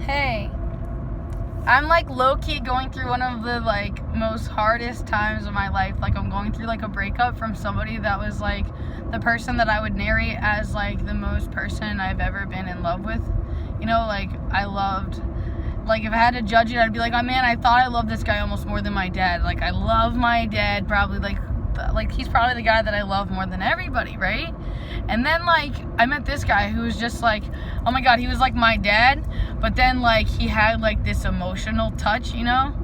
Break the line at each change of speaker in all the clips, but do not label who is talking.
Hey, I'm like low-key going through one of the like most hardest times of my life. Like I'm going through like a breakup from somebody that was like the person that I would narrate as like the most person I've ever been in love with. You know, like I loved, like if I had to judge it, I'd be like, oh man, I thought I loved this guy almost more than my dad. Like I love my dad probably like he's probably the guy that I love more than everybody, right? And then like I met this guy who was just like, oh my god, he was like my dad, but then like he had like this emotional touch, you know,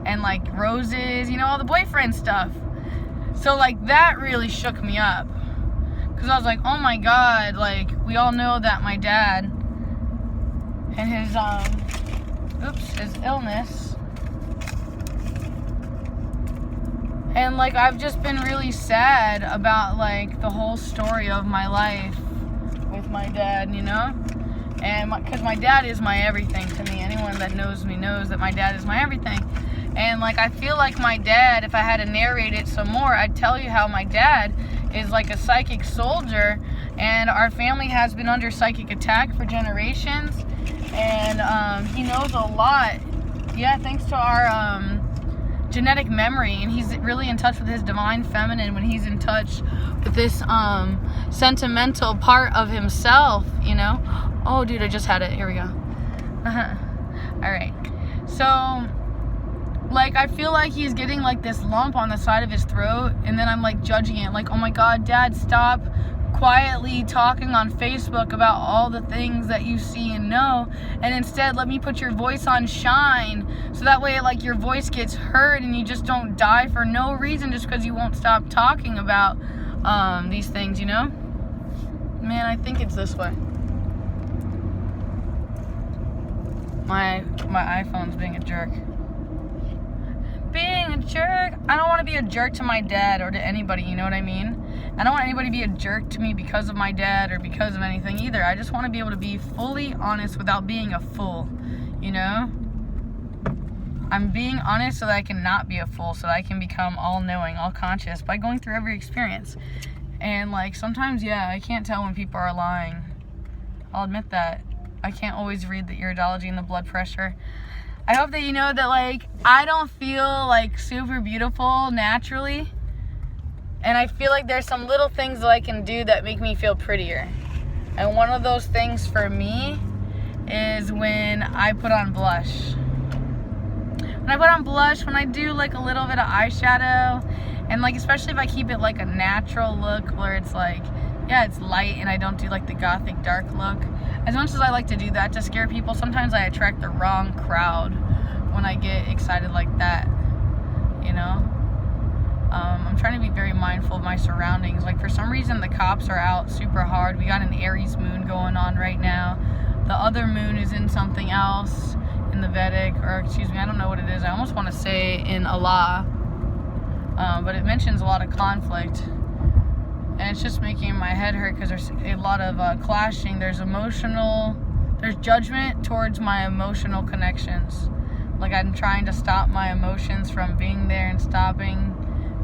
and like roses, you know, all the boyfriend stuff. So like that really shook me up, because I was like, oh my god, like we all know that my dad and his his illness. And like I've just been really sad about like the whole story of my life with my dad, you know? And because my dad is my everything to me. Anyone that knows me knows that my dad is my everything. And like I feel like my dad, if I had to narrate it some more, I'd tell you how my dad is like a psychic soldier, and our family has been under psychic attack for generations. And he knows a lot. Yeah, thanks to our genetic memory, and he's really in touch with his divine feminine when he's in touch with this sentimental part of himself, you know. Oh dude, I just had it. Here we go. All right, so like I feel like he's getting like this lump on the side of his throat, and then I'm like judging it, like, oh my god, dad, stop quietly talking on Facebook about all the things that you see and know, and instead let me put your voice on shine, so that way like your voice gets heard and you just don't die for no reason just because you won't stop talking about these things, you know. Man, I think it's this way. My iPhone's being a jerk. Being a jerk. I don't want to be a jerk to my dad or to anybody, you know what I mean? I don't want anybody to be a jerk to me because of my dad or because of anything either. I just want to be able to be fully honest without being a fool, you know? I'm being honest so that I can not be a fool, so that I can become all-knowing, all-conscious by going through every experience. And like sometimes, yeah, I can't tell when people are lying. I'll admit that. I can't always read the iridology and the blood pressure. I hope that you know that like I don't feel like super beautiful naturally, and I feel like there's some little things that I can do that make me feel prettier. And one of those things for me is when I put on blush. When I do like a little bit of eyeshadow, and like especially if I keep it like a natural look where it's like, yeah, it's light and I don't do like the gothic dark look. As much as I like to do that to scare people, sometimes I attract the wrong crowd when I get excited like that, you know? I'm trying to be very mindful of my surroundings. Like for some reason the cops are out super hard. We got an Aries moon going on right now. The other moon is in something else in the Vedic, or excuse me, I don't know what it is. I almost want to say in Allah, but it mentions a lot of conflict. And it's just making my head hurt because there's a lot of clashing. There's judgment towards my emotional connections. Like I'm trying to stop my emotions from being there and stopping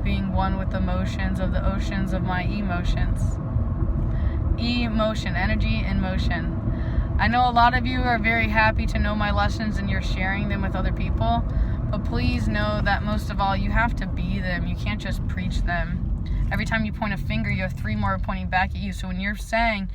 being one with the motions of the oceans of my emotions. Emotion, energy in motion. I know a lot of you are very happy to know my lessons and you're sharing them with other people, but please know that most of all, you have to be them. You can't just preach them. Every time you point a finger, you have 3 more pointing back at you. So when you're saying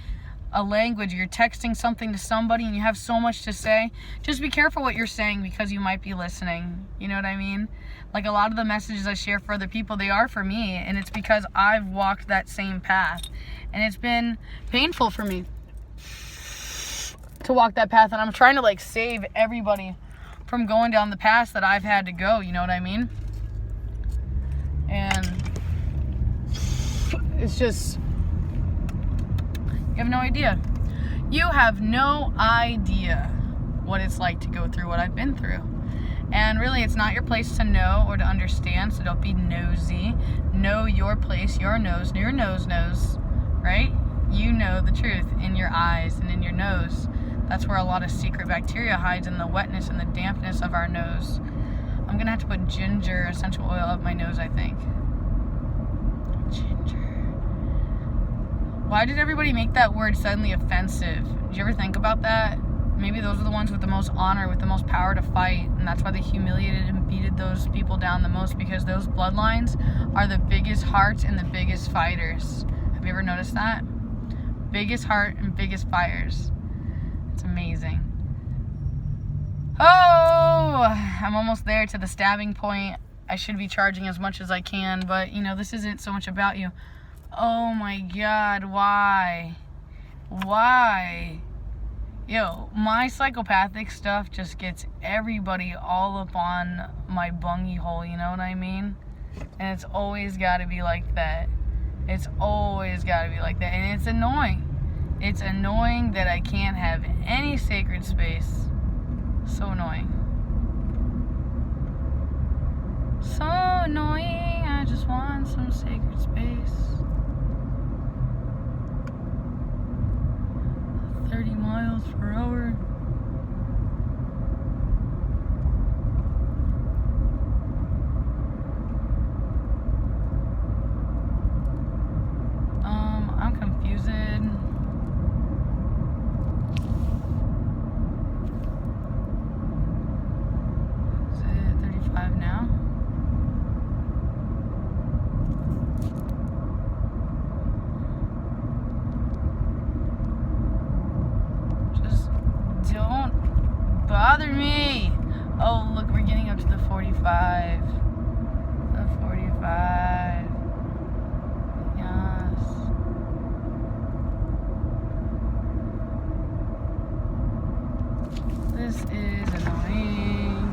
a language, you're texting something to somebody and you have so much to say, just be careful what you're saying because you might be listening. You know what I mean? Like a lot of the messages I share for other people, they are for me, and it's because I've walked that same path. And it's been painful for me to walk that path, and I'm trying to like save everybody from going down the path that I've had to go, you know what I mean? And it's just, you have no idea. You have no idea what it's like to go through what I've been through. And really, it's not your place to know or to understand, so don't be nosy. Know your place, your nose knows, right? You know the truth in your eyes and in your nose. That's where a lot of secret bacteria hides, in the wetness and the dampness of our nose. I'm gonna have to put ginger essential oil up my nose, I think. Ginger. Why did everybody make that word suddenly offensive? Did you ever think about that? maybe those are the ones with the most honor, with the most power to fight, and that's why they humiliated and beated those people down the most, because those bloodlines are the biggest hearts and the biggest fighters. Have you ever noticed that? Biggest heart and biggest fighters. It's amazing. Oh, I'm almost there to the stabbing point. I should be charging as much as I can, but you know, this isn't so much about you. Oh my God, why? Why? Yo, my psychopathic stuff just gets everybody all up on my bungy hole, you know what I mean? And it's always got to be like that. It's always got to be like that. And it's annoying. It's annoying that I can't have any sacred space. So annoying. So annoying. I just want some sacred space. 30 miles per hour. I'm confused. Is it 35 now? Don't bother me. Oh, look, we're getting up to the 45. The 45. Yes. This is annoying.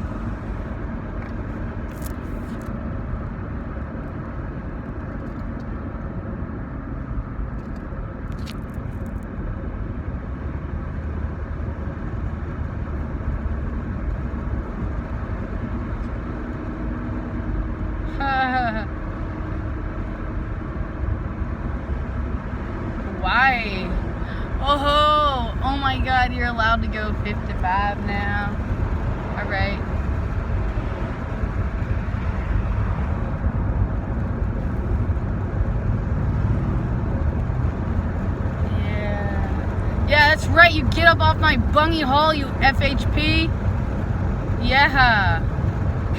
Why? Oh my God, you're allowed to go 55 now. All right. Yeah, that's right. You get up off my bungy hole, you FHP. Yeah.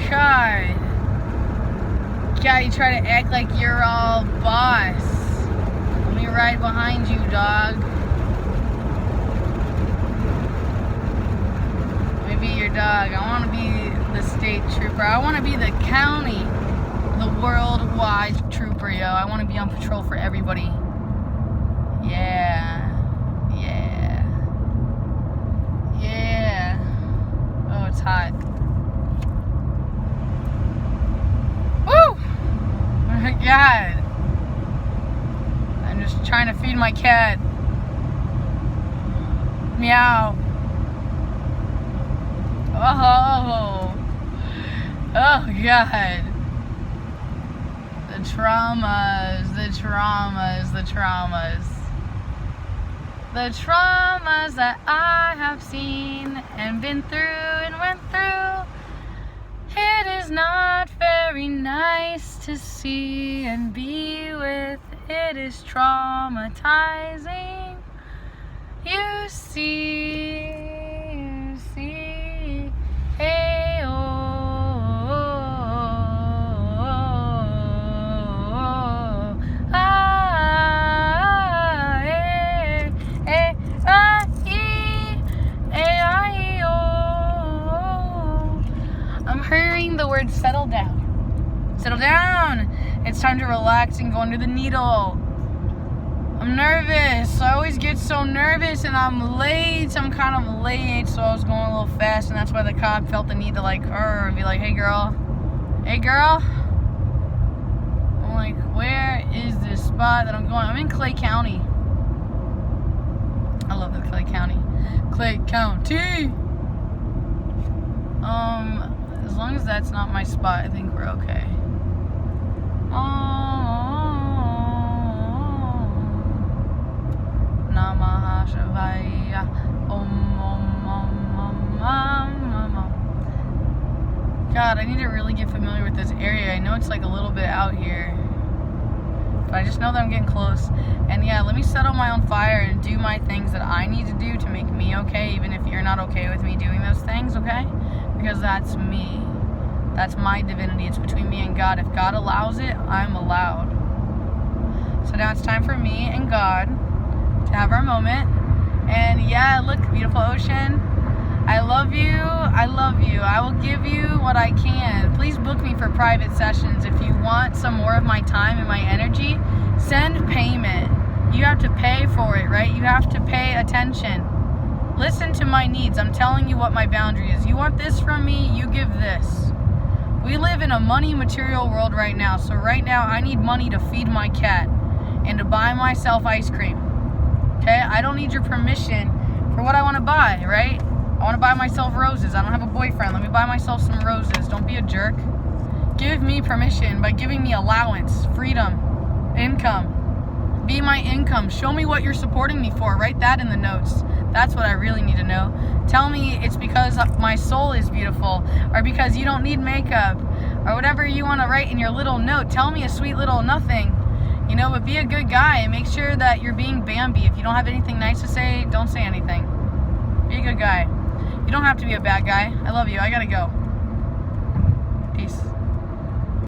God. God, you try to act like you're all boss. Let me ride behind you, dog. Let me be your dog. I want to be the state trooper. I want to be the county, the worldwide trooper, yo. I want to be on patrol for everybody. Yeah. Yeah. Yeah. Oh, it's hot. Woo! Oh my God. I'm just trying to feed my cat. Meow. Oh. Oh, God. The traumas, the traumas, the traumas. The traumas that I have seen and been through and went through. It is not very nice to see and be with. It is traumatizing. You see, hey, oh, I'm hearing the word settle down. Settle down. It's time to relax and go under the needle. I'm nervous. I always get so nervous and I'm late. I'm kind of late, so I was going a little fast, and that's why the cop felt the need to like and be like, hey girl. Hey girl. I'm like, where is this spot that I'm going? I'm in Clay County. I love the Clay County. Clay County. As long as that's not my spot, I think we're okay. Namah Shivaya. God, I need to really get familiar with this area. I know it's like a little bit out here. But I just know that I'm getting close. And yeah, let me set on my own fire and do my things that I need to do to make me okay, even if you're not okay with me doing those things, okay? Because that's me. That's my divinity. It's between me and God. If God allows it, I'm allowed. So now it's time for me and God to have our moment. And yeah, look, beautiful ocean. I love you. I love you. I will give you what I can. Please book me for private sessions. If you want some more of my time and my energy, send payment. You have to pay for it, right? You have to pay attention. Listen to my needs. I'm telling you what my boundary is. You want this from me, you give this. We live in a money material world right now. So right now I need money to feed my cat and to buy myself ice cream. Okay? I don't need your permission for what I want to buy, right? I want to buy myself roses. I don't have a boyfriend. Let me buy myself some roses. Don't be a jerk. Give me permission by giving me allowance, freedom, income. Be my income. Show me what you're supporting me for. Write that in the notes. That's what I really need to know. Tell me it's because my soul is beautiful, or because you don't need makeup, or whatever you want to write in your little note. Tell me a sweet little nothing. You know, but be a good guy and make sure that you're being Bambi. If you don't have anything nice to say, don't say anything. Be a good guy. You don't have to be a bad guy. I love you. I gotta go. Peace.